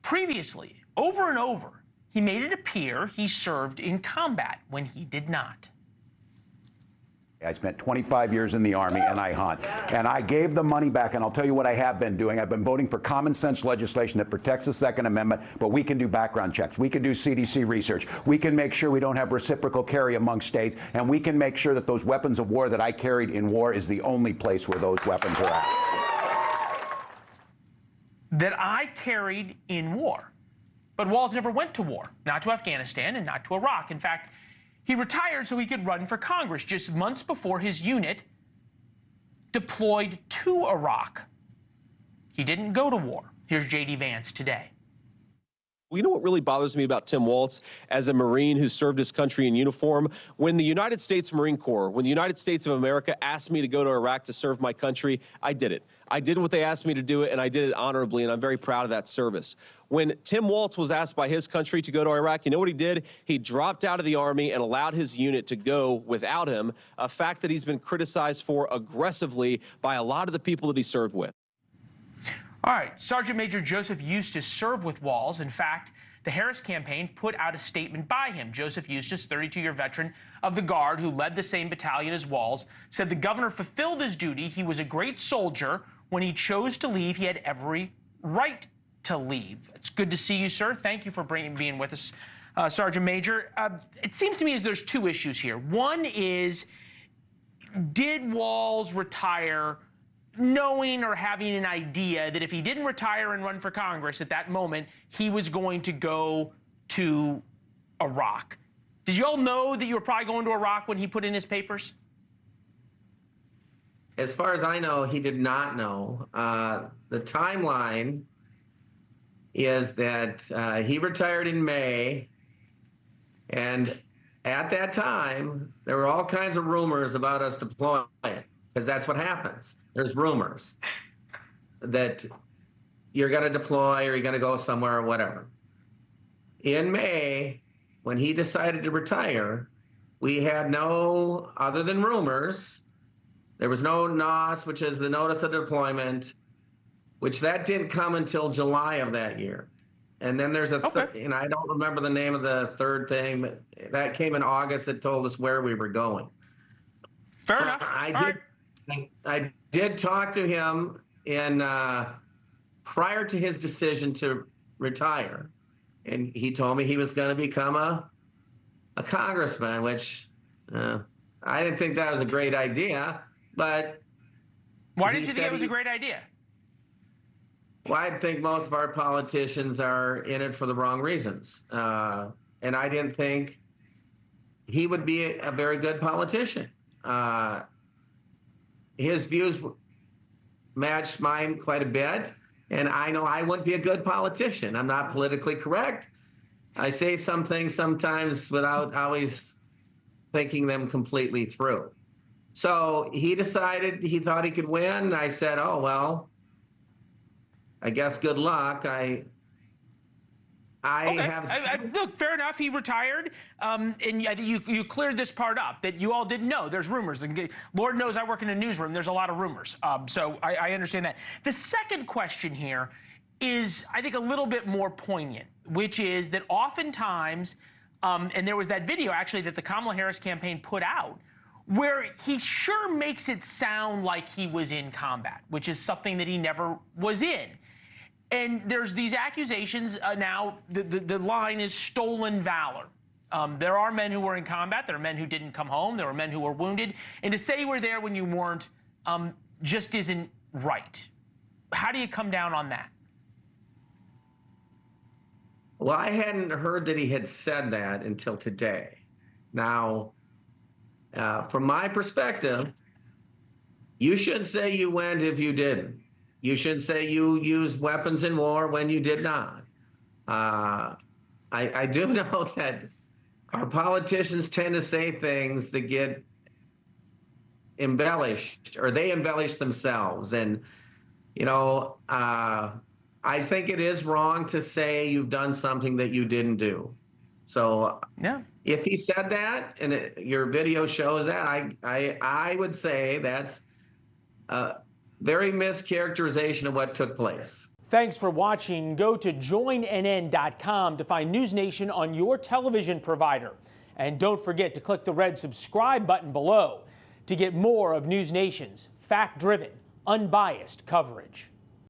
Previously, over and over, he made it appear he served in combat when he did not. I spent 25 years in the Army, and I hunt. And I gave the money back, and I'll tell you what I have been doing. I've been voting for common sense legislation that protects the Second Amendment, but we can do background checks. We can do CDC research. We can make sure we don't have reciprocal carry among states, and we can make sure that those weapons of war that I carried in war is the only place where those weapons are at. That I carried in war. But Walz never went to war, not to Afghanistan and not to Iraq. In fact, he retired so he could run for Congress just months before his unit deployed to Iraq. He didn't go to war. Here's J.D. Vance today. Well, you know what really bothers me about Tim Walz as a Marine who served his country in uniform? When the United States Marine Corps, when the United States of America asked me to go to Iraq to serve my country, I did it. I did what they asked me to do it, and I did it honorably, and I'm very proud of that service. When Tim Walz was asked by his country to go to Iraq, you know what he did? He dropped out of the Army and allowed his unit to go without him, a fact that he's been criticized for aggressively by a lot of the people that he served with. All right, Sergeant Major Joseph Eustice served with Walz. In fact, the Harris campaign put out a statement by him. Joseph Eustice, 32-year veteran of the Guard who led the same battalion as Walz, said the governor fulfilled his duty. He was a great soldier. When he chose to leave, he had every right to leave. It's good to see you, sir. Thank you for being with us, Sergeant Major. It seems to me as there's two issues here. One is, did Walz retire knowing or having an idea that if he didn't retire and run for Congress at that moment, he was going to go to Iraq? Did you all know that you were probably going to Iraq when he put in his papers? As far as I know, he did not know. The timeline is that he retired in May, and at that time, there were all kinds of rumors about us deploying, because that's what happens. There's rumors that you're going to deploy or you're going to go somewhere or whatever. In May, when he decided to retire, we had no, other than rumors, there was no NOS, which is the notice of deployment, which that didn't come until July of that year. And then there's a, and I don't remember the name of the third thing, but that came in August that told us where we were going. Fair enough. I did talk to him in prior to his decision to retire, and he told me he was going to become a congressman, which I didn't think that was a great idea. But why did you think it was a great idea? Well, I think most of our politicians are in it for the wrong reasons, and I didn't think he would be a very good politician. His views matched mine quite a bit, and I know I wouldn't be a good politician. I'm not politically correct. I say some things sometimes without always thinking them completely through. So he decided he thought he could win. I said, oh, well, I guess good luck. Look, fair enough. He retired, and I think you cleared this part up, that you all didn't know. There's rumors. And Lord knows I work in a newsroom. There's a lot of rumors. So I understand that. The second question here is, I think, a little bit more poignant, which is that oftentimes, and there was that video, actually, that the Kamala Harris campaign put out, where he sure makes it sound like he was in combat, which is something that he never was in. And there's these accusations now, the line is stolen valor. There are men who were in combat, there are men who didn't come home, there were men who were wounded, and to say you were there when you weren't just isn't right. How do you come down on that? Well, I hadn't heard that he had said that until today. Now, from my perspective, you shouldn't say you went if you didn't. You shouldn't say you used weapons in war when you did not. I do know that our politicians tend to say things that get embellished, or they embellish themselves. And, you know, I think it is wrong to say you've done something that you didn't do. So yeah, if he said that and your video shows that, I would say that's a very mischaracterization of what took place. Thanks for watching. Go to joinnn.com to find NewsNation on your television provider. And don't forget to click the red subscribe button below to get more of NewsNation's fact-driven, unbiased coverage.